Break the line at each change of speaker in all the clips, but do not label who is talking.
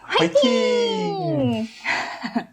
화이팅!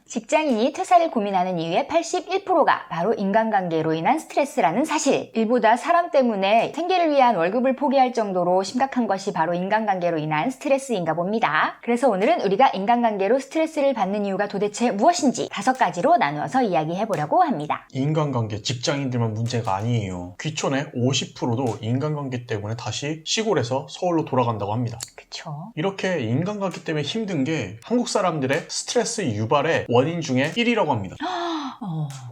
직장인이 퇴사를 고민하는 이유의 81%가 바로 인간관계로 인한 스트레스라는 사실. 일보다 사람 때문에 생계를 위한 월급을 포기할 정도로 심각한 것이 바로 인간관계로 인한 스트레스인가 봅니다. 그래서 오늘은 우리가 인간관계로 스트레스를 받는 이유가 도대체 무엇인지 5가지로 나누어서 이야기해보려고 합니다.
인간관계, 직장인들만 문제가 아니에요. 귀촌의 50%도 인간관계 때문에 다시 시골에서 서울로 돌아간다고 합니다.
그쵸.
이렇게 인간관계 때문에 힘든 게 한국 사람들의 스트레스 유발의 원인 중에 1위라고 합니다.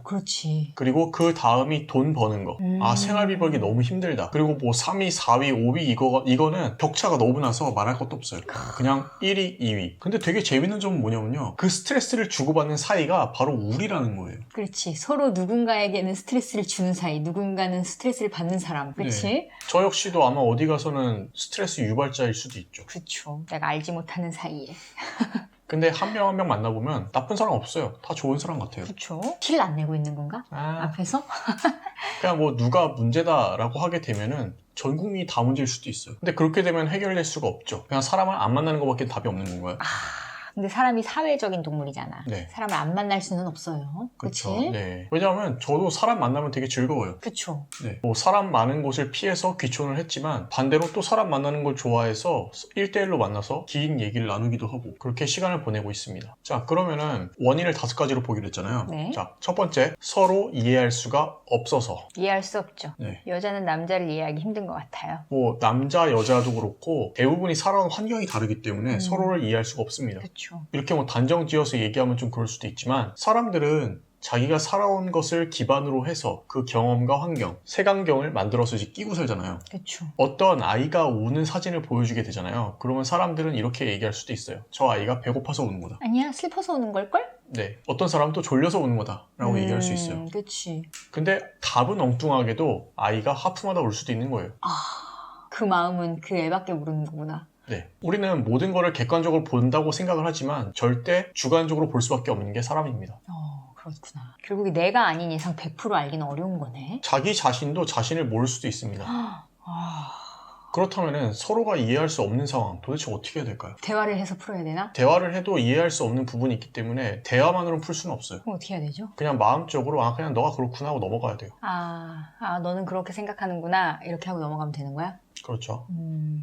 그렇지.
그리고 그 다음이 돈 버는 거. 생활비 벌기 너무 힘들다. 그리고 뭐 3위, 4위, 5위 이거는 격차가 너무 나서 말할 것도 없어요. 그냥 1위, 2위. 근데 되게 재밌는 점은 뭐냐면요. 그 스트레스를 주고받는 사이가 바로 우리라는 거예요.
그렇지. 서로 누군가에게는 스트레스를 주는 사이, 누군가는 스트레스를 받는 사람. 그렇지?
네. 저 역시도 아마 어디 가서는 스트레스 유발자일 수도 있죠.
그렇죠. 내가 알지 못하는 사이에.
근데 한 명 한 명 만나보면 나쁜 사람 없어요. 다 좋은 사람 같아요.
그렇죠. 티를 안 내고 있는 건가? 앞에서?
그냥 뭐 누가 문제다라고 하게 되면은 전 국민이 다 문제일 수도 있어요. 근데 그렇게 되면 해결될 수가 없죠. 그냥 사람을 안 만나는 것밖에 답이 없는 거예요.
근데 사람이 사회적인 동물이잖아.
네.
사람을 안 만날 수는 없어요.
그렇죠.
그치?
네. 왜냐하면 저도 사람 만나면 되게 즐거워요.
그쵸.
네. 뭐 사람 많은 곳을 피해서 귀촌을 했지만 반대로 또 사람 만나는 걸 좋아해서 1대1로 만나서 긴 얘기를 나누기도 하고 그렇게 시간을 보내고 있습니다. 자, 그러면은 원인을 5가지로 보기로 했잖아요.
네.
자, 첫 번째, 서로 이해할 수가 없어서.
이해할 수 없죠.
네.
여자는 남자를 이해하기 힘든 것 같아요.
뭐 남자, 여자도 그렇고 대부분이 살아온 환경이 다르기 때문에 서로를 이해할 수가 없습니다.
그쵸.
이렇게 뭐 단정 지어서 얘기하면 좀 그럴 수도 있지만 사람들은 자기가 살아온 것을 기반으로 해서 그 경험과 환경, 색안경을 만들어서 이제 끼고 살잖아요.
그쵸.
어떤 아이가 우는 사진을 보여주게 되잖아요. 그러면 사람들은 이렇게 얘기할 수도 있어요. 저 아이가 배고파서 우는 거다.
아니야, 슬퍼서 우는 걸걸?
네. 어떤 사람은 또 졸려서 우는 거다 라고 얘기할 수 있어요.
그치.
근데 답은 엉뚱하게도 아이가 하품하다 울 수도 있는 거예요.
그 마음은 그 애밖에 모르는 거구나.
네. 우리는 모든 거를 객관적으로 본다고 생각을 하지만 절대 주관적으로 볼 수밖에 없는 게 사람입니다.
그렇구나. 결국에 내가 아닌 이상 100% 알기는 어려운 거네.
자기 자신도 자신을 모를 수도 있습니다. 그렇다면 서로가 이해할 수 없는 상황 도대체 어떻게 해야 될까요?
대화를 해서 풀어야 되나?
대화를 해도 이해할 수 없는 부분이 있기 때문에 대화만으로는 풀 수는 없어요.
그럼 어떻게 해야 되죠?
그냥 마음적으로 그냥 너가 그렇구나 하고 넘어가야 돼요.
너는 그렇게 생각하는구나 이렇게 하고 넘어가면 되는 거야?
그렇죠.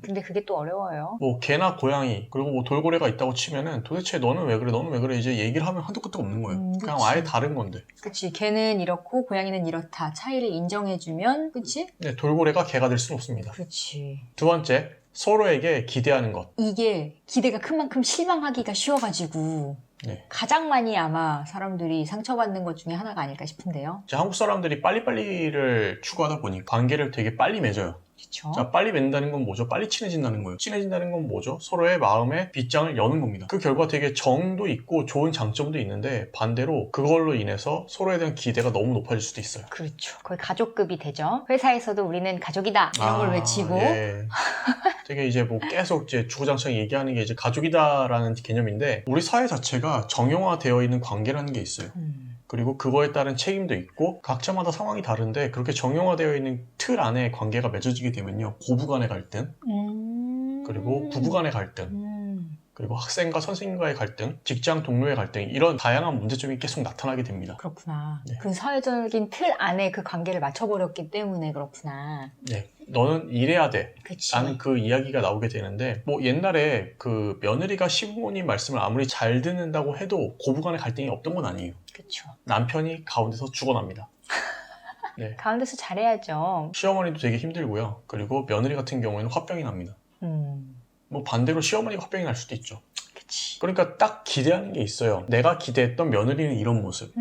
근데 그게 또 어려워요.
뭐 개나 고양이 그리고 뭐 돌고래가 있다고 치면은 도대체 너는 왜 그래 너는 왜 그래 이제 얘기를 하면 한도 끝도 없는 거예요. 그냥
그치.
아예 다른 건데.
그치. 걔는 이렇고 고양이는 이렇다. 차이를 인정해주면 그치?
네, 돌고래가 개가 될 수는 없습니다.
그치.
두 번째, 서로에게 기대하는 것.
이게 기대가 큰 만큼 실망하기가 쉬워가지고
네.
가장 많이 아마 사람들이 상처받는 것 중에 하나가 아닐까 싶은데요.
이제 한국 사람들이 빨리빨리를 추구하다 보니 관계를 되게 빨리 맺어요.
그쵸?
자, 빨리 맺는다는 건 뭐죠? 빨리 친해진다는 거예요. 친해진다는 건 뭐죠? 서로의 마음의 빗장을 여는 겁니다. 그 결과 되게 정도 있고 좋은 장점도 있는데 반대로 그걸로 인해서 서로에 대한 기대가 너무 높아질 수도 있어요.
그렇죠. 거의 가족급이 되죠. 회사에서도 우리는 가족이다 이런 걸 외치고
예. 되게 이제 뭐 계속 이제 주구장창 얘기하는 게 이제 가족이다라는 개념인데 우리 사회 자체가 정형화되어 있는 관계라는 게 있어요. 그리고 그거에 따른 책임도 있고 각자마다 상황이 다른데 그렇게 정형화되어 있는 틀 안에 관계가 맺어지게 되면요. 고부 간의 갈등, 그리고 부부 간의 갈등, 그리고 학생과 선생님과의 갈등, 직장 동료의 갈등 이런 다양한 문제점이 계속 나타나게 됩니다.
그렇구나.
네.
그 사회적인 틀 안에 그 관계를 맞춰버렸기 때문에 그렇구나.
네, 너는 이래야 돼.
그치.
라는 그 이야기가 나오게 되는데 뭐 옛날에 그 며느리가 시부모님 말씀을 아무리 잘 듣는다고 해도 고부 간의 갈등이 없던 건 아니에요.
그쵸.
남편이 가운데서 죽어납니다. 네.
가운데서 잘해야죠.
시어머니도 되게 힘들고요. 그리고 며느리 같은 경우에는 화병이 납니다. 뭐 반대로 시어머니가 화병이 날 수도 있죠.
그치.
그러니까 딱 기대하는 게 있어요. 내가 기대했던 며느리는 이런 모습,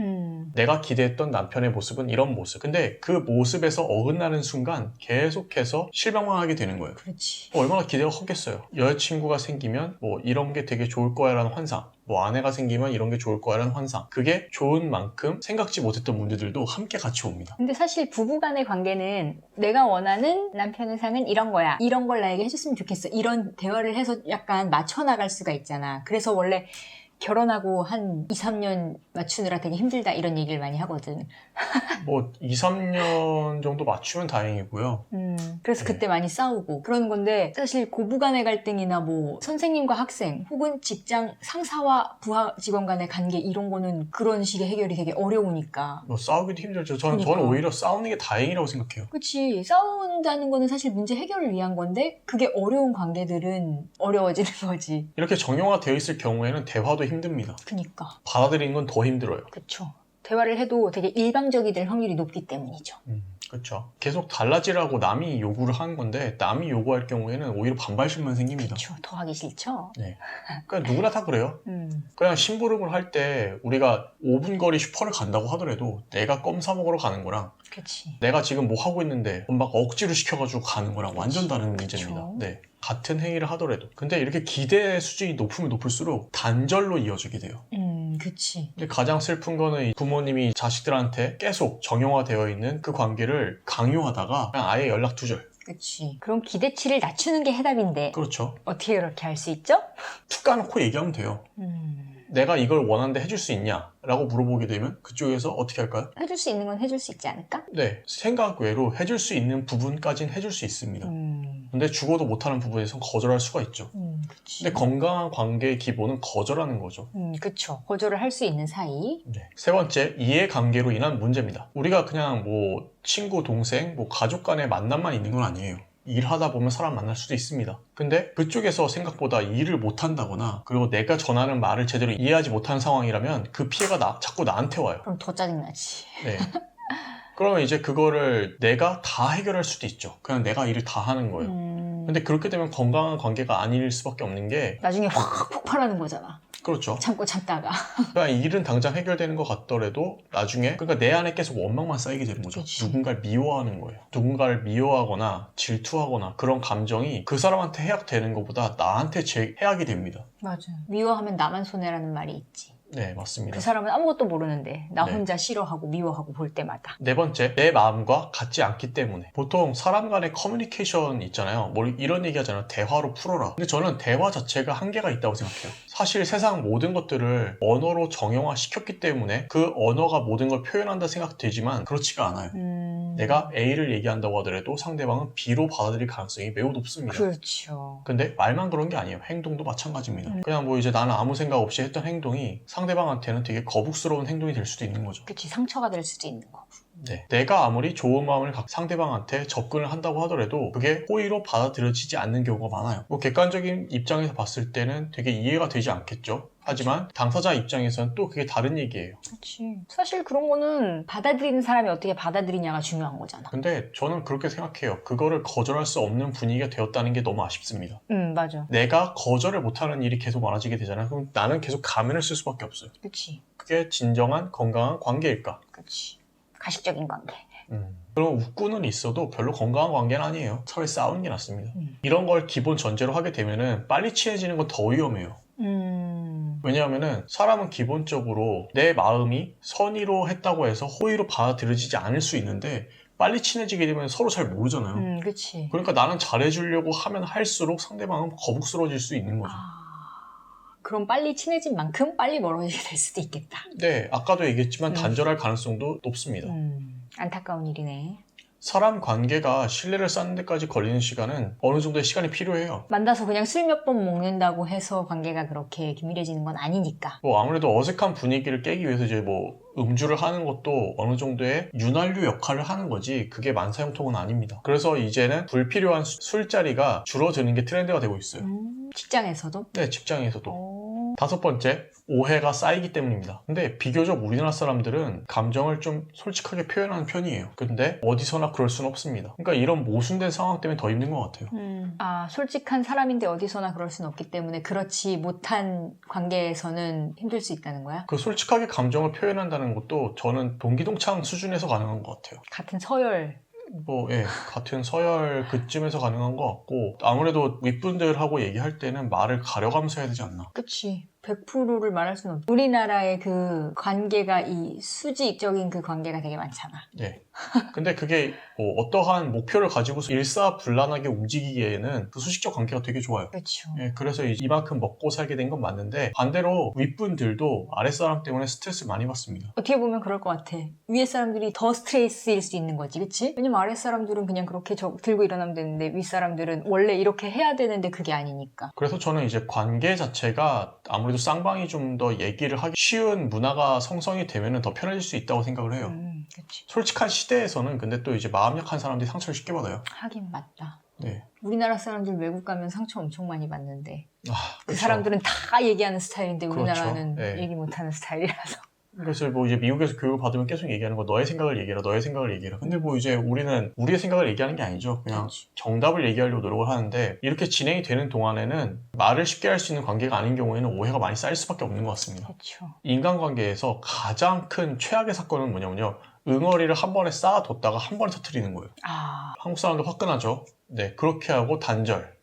내가 기대했던 남편의 모습은 이런 모습. 근데 그 모습에서 어긋나는 순간 계속해서 실망만 하게 되는 거예요.
그렇지.
얼마나 기대가 컸겠어요. 여자친구가 생기면 뭐 이런 게 되게 좋을 거야 라는 환상, 뭐 아내가 생기면 이런 게 좋을 거야 라는 환상. 그게 좋은 만큼 생각지 못했던 문제들도 함께 같이 옵니다.
근데 사실 부부간의 관계는 내가 원하는 남편의 상은 이런 거야. 이런 걸 나에게 해줬으면 좋겠어. 이런 대화를 해서 약간 맞춰나갈 수가 있잖아. 그래서 원래 결혼하고 한 2, 3년 맞추느라 되게 힘들다 이런 얘기를 많이 하거든.
뭐 2, 3년 정도 맞추면 다행이고요.
그래서
네.
그때 많이 싸우고 그러는 건데 사실 고부간의 갈등이나 뭐 선생님과 학생 혹은 직장 상사와 부하 직원 간의 관계 이런 거는 그런 식의 해결이 되게 어려우니까.
뭐 싸우기도 힘들죠. 저는
그러니까.
오히려 싸우는 게 다행이라고 생각해요.
그치. 싸운다는 거는 사실 문제 해결을 위한 건데 그게 어려운 관계들은 어려워지는 거지.
이렇게 정형화되어 있을 경우에는 대화도 힘듭니다.
그니까.
받아들이는 건 더 힘들어요.
그쵸. 대화를 해도 되게 일방적이 될 확률이 높기 때문이죠.
그렇죠. 계속 달라지라고 남이 요구를 하는 건데 남이 요구할 경우에는 오히려 반발심만 생깁니다.
그쵸. 더 하기 싫죠.
네. 그러니까 누구나 다 그래요.
음.
그냥 심부름을 할 때 우리가 5분 거리 슈퍼를 간다고 하더라도 내가 껌 사 먹으러 가는 거랑
그치.
내가 지금 뭐 하고 있는데 막 억지로 시켜가지고 가는 거랑 완전 다른
그쵸.
문제입니다. 네. 같은 행위를 하더라도. 근데 이렇게 기대 수준이 높으면 높을수록 단절로 이어지게 돼요.
그치.
근데 가장 슬픈 거는 부모님이 자식들한테 계속 정형화되어 있는 그 관계를 강요하다가 그냥 아예 연락 두절.
그치. 그럼 기대치를 낮추는 게 해답인데
그렇죠.
어떻게 그렇게 할 수 있죠?
툭 까놓고 얘기하면 돼요. 내가 이걸 원하는데 해줄 수 있냐? 라고 물어보게 되면 그쪽에서 어떻게 할까요?
해줄 수 있는 건 해줄 수 있지 않을까?
네, 생각 외로 해줄 수 있는 부분까지는 해줄 수 있습니다. 근데 죽어도 못하는 부분에선 거절할 수가 있죠.
그치.
근데 건강한 관계의 기본은 거절하는 거죠.
그쵸. 거절을 할 수 있는 사이.
네. 세 번째, 이해관계로 인한 문제입니다. 우리가 그냥 뭐 친구, 동생, 뭐 가족 간의 만남만 있는 건 아니에요. 일하다 보면 사람 만날 수도 있습니다. 근데 그쪽에서 생각보다 일을 못한다거나 그리고 내가 전하는 말을 제대로 이해하지 못하는 상황이라면 그 피해가 자꾸 나한테 와요.
그럼 더 짜증나지.
네. 그러면 이제 그거를 내가 다 해결할 수도 있죠. 그냥 내가 일을 다 하는 거예요. 근데 그렇게 되면 건강한 관계가 아닐 수밖에 없는 게
나중에 확 폭발하는 거잖아.
그렇죠.
참고 참다가.
그러니까 일은 당장 해결되는 것 같더라도 나중에 그러니까 내 안에 계속 원망만 쌓이게 되는 거죠.
그치.
누군가를 미워하는 거예요. 누군가를 미워하거나 질투하거나 그런 감정이 그 사람한테 해악되는 것보다 나한테 해악이 됩니다.
맞아. 미워하면 나만 손해라는 말이 있지.
네, 맞습니다.
그 사람은 아무것도 모르는데 나
네.
혼자 싫어하고 미워하고 볼 때마다.
네 번째, 내 마음과 같지 않기 때문에. 보통 사람 간의 커뮤니케이션 있잖아요. 뭐 이런 얘기 하잖아요. 대화로 풀어라. 근데 저는 대화 자체가 한계가 있다고 생각해요. 사실 세상 모든 것들을 언어로 정형화 시켰기 때문에 그 언어가 모든 걸 표현한다 생각되지만 그렇지가 않아요. 내가 A를 얘기한다고 하더라도 상대방은 B로 받아들일 가능성이 매우 높습니다.
그렇죠.
근데 말만 그런 게 아니에요. 행동도 마찬가지입니다. 그냥 뭐 이제 나는 아무 생각 없이 했던 행동이 상대방한테는 되게 거북스러운 행동이 될 수도 있는 거죠.
그치. 상처가 될 수도 있는 거고.
네. 내가 아무리 좋은 마음을 갖고 상대방한테 접근을 한다고 하더라도 그게 호의로 받아들여지지 않는 경우가 많아요. 뭐 객관적인 입장에서 봤을 때는 되게 이해가 되지 않겠죠. 하지만 당사자 입장에서는 또 그게 다른 얘기예요.
그치. 사실 그런 거는 받아들이는 사람이 어떻게 받아들이냐가 중요한 거잖아.
근데 저는 그렇게 생각해요. 그거를 거절할 수 없는 분위기가 되었다는 게 너무 아쉽습니다.
맞아.
내가 거절을 못하는 일이 계속 많아지게 되잖아요. 그럼 나는 계속 가면을 쓸 수밖에 없어요.
그치.
그게 진정한 건강한 관계일까?
그치. 가식적인 관계.
그럼 웃고는 있어도 별로 건강한 관계는 아니에요. 차라리 싸우는 게 낫습니다. 이런 걸 기본 전제로 하게 되면은 빨리 친해지는 건 더 위험해요. 왜냐하면은 사람은 기본적으로 내 마음이 선의로 했다고 해서 호의로 받아들여지지 않을 수 있는데 빨리 친해지게 되면 서로 잘 모르잖아요.
그치.
그러니까 나는 잘해주려고 하면 할수록 상대방은 거북스러워질 수 있는 거죠.
그럼 빨리 친해진 만큼 빨리 멀어지게 될 수도 있겠다.
네, 아까도 얘기했지만 단절할 가능성도 높습니다.
안타까운 일이네.
사람 관계가 신뢰를 쌓는 데까지 걸리는 시간은 어느 정도의 시간이 필요해요.
만나서 그냥 술 몇 번 먹는다고 해서 관계가 그렇게 긴밀해지는 건 아니니까.
뭐 아무래도 어색한 분위기를 깨기 위해서 이제 뭐 음주를 하는 것도 어느 정도의 윤활유 역할을 하는 거지 그게 만사형통은 아닙니다. 그래서 이제는 불필요한 술자리가 줄어드는 게 트렌드가 되고 있어요.
직장에서도?
네, 직장에서도. 다섯 번째, 오해가 쌓이기 때문입니다. 근데 비교적 우리나라 사람들은 감정을 좀 솔직하게 표현하는 편이에요. 근데 어디서나 그럴 수는 없습니다. 그러니까 이런 모순된 상황 때문에 더 힘든 것 같아요.
솔직한 사람인데 어디서나 그럴 수는 없기 때문에 그렇지 못한 관계에서는 힘들 수 있다는 거야?
그 솔직하게 감정을 표현한다는 것도 저는 동기동창 수준에서 가능한 것 같아요.
같은 서열.
예, 같은 서열 그쯤에서 가능한 것 같고 아무래도 윗분들하고 얘기할 때는 말을 가려가면서 해야 되지 않나.
그치. 100%를 말할 수는 없죠. 우리나라의 그 관계가 이 수직적인 그 관계가 되게 많잖아.
네. 근데 그게 뭐 어떠한 목표를 가지고서 일사불란하게 움직이기에는 그 수직적 관계가 되게 좋아요.
그렇죠.
예, 그래서 이만큼 먹고 살게 된 건 맞는데 반대로 윗분들도 아랫사람 때문에 스트레스를 많이 받습니다.
어떻게 보면 그럴 것 같아. 위에 사람들이 더 스트레스일 수 있는 거지, 그치? 왜냐면 아랫 사람들은 그냥 그렇게 들고 일어나면 되는데 윗 사람들은 원래 이렇게 해야 되는데 그게 아니니까.
그래서 저는 이제 관계 자체가 아무래도 쌍방이 좀 더 얘기를 하기 쉬운 문화가 성성이 되면 더 편해질 수 있다고 생각을 해요.
그치.
솔직한 시대에서는 근데 또 이제 마음 약한 사람들이 상처를 쉽게 받아요.
하긴 맞다.
네.
우리나라 사람들 외국 가면 상처 엄청 많이 받는데 그
그렇죠.
사람들은 다 얘기하는 스타일인데 우리나라는
그렇죠. 네.
얘기 못하는 스타일이라서.
그래서 뭐 이제 미국에서 교육을 받으면 계속 얘기하는 거 너의 생각을 얘기해라 너의 생각을 얘기해라. 근데 뭐 이제 우리는 우리의 생각을 얘기하는 게 아니죠. 그냥
그렇지.
정답을 얘기하려고 노력을 하는데 이렇게 진행이 되는 동안에는 말을 쉽게 할 수 있는 관계가 아닌 경우에는 오해가 많이 쌓일 수밖에 없는 것 같습니다.
그렇죠.
인간관계에서 가장 큰 최악의 사건은 뭐냐면요. 응어리를 한 번에 쌓아뒀다가 한 번에 터뜨리는 거예요. 한국 사람도 화끈하죠. 네, 그렇게 하고 단절.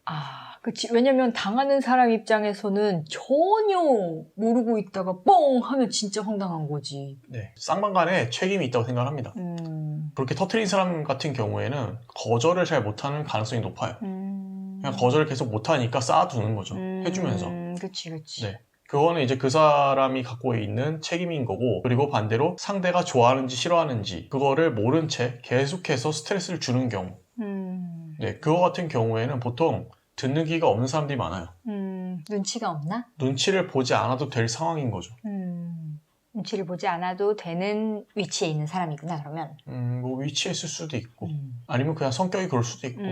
그치. 왜냐면 당하는 사람 입장에서는 전혀 모르고 있다가 뻥 하면 진짜 황당한 거지.
네, 쌍방간에 책임이 있다고 생각을 합니다. 그렇게 터뜨린 사람 같은 경우에는 거절을 잘 못하는 가능성이 높아요. 그냥 거절을 계속 못하니까 쌓아두는 거죠. 해주면서.
그치.
네. 그거는 이제 그 사람이 갖고 있는 책임인 거고, 그리고 반대로 상대가 좋아하는지 싫어하는지 그거를 모른 채 계속해서 스트레스를 주는 경우. 네, 그거 같은 경우에는 보통 듣는 귀가 없는 사람들이 많아요.
눈치가 없나?
눈치를 보지 않아도 될 상황인 거죠.
눈치를 보지 않아도 되는 위치에 있는 사람이구나, 그러면.
뭐 위치에 있을 수도 있고, 아니면 그냥 성격이 그럴 수도 있고.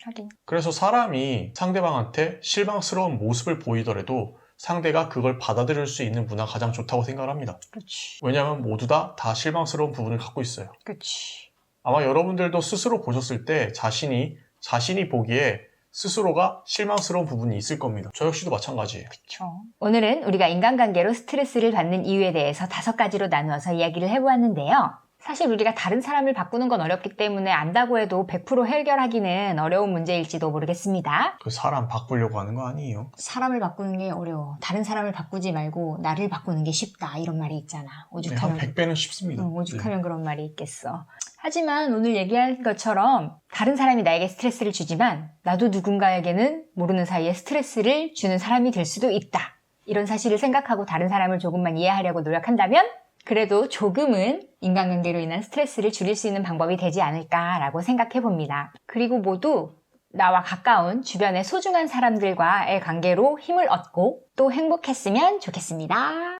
하긴.
그래서 사람이 상대방한테 실망스러운 모습을 보이더라도 상대가 그걸 받아들일 수 있는 문화가 가장 좋다고 생각을 합니다.
그치.
왜냐하면 모두 다 실망스러운 부분을 갖고 있어요.
그치.
아마 여러분들도 스스로 보셨을 때 자신이 보기에 스스로가 실망스러운 부분이 있을 겁니다. 저 역시도 마찬가지예요.
그쵸. 오늘은 우리가 인간관계로 스트레스를 받는 이유에 대해서 5가지로 나누어서 이야기를 해보았는데요. 사실 우리가 다른 사람을 바꾸는 건 어렵기 때문에 안다고 해도 100% 해결하기는 어려운 문제일지도 모르겠습니다.
그 사람 바꾸려고 하는 거 아니에요?
사람을 바꾸는 게 어려워. 다른 사람을 바꾸지 말고 나를 바꾸는 게 쉽다. 이런 말이 있잖아. 오죽하면.
네, 한 100배는 쉽습니다.
오죽하면 그런 말이 있겠어. 하지만 오늘 얘기한 것처럼 다른 사람이 나에게 스트레스를 주지만 나도 누군가에게는 모르는 사이에 스트레스를 주는 사람이 될 수도 있다. 이런 사실을 생각하고 다른 사람을 조금만 이해하려고 노력한다면 그래도 조금은 인간관계로 인한 스트레스를 줄일 수 있는 방법이 되지 않을까라고 생각해 봅니다. 그리고 모두 나와 가까운 주변의 소중한 사람들과의 관계로 힘을 얻고 또 행복했으면 좋겠습니다.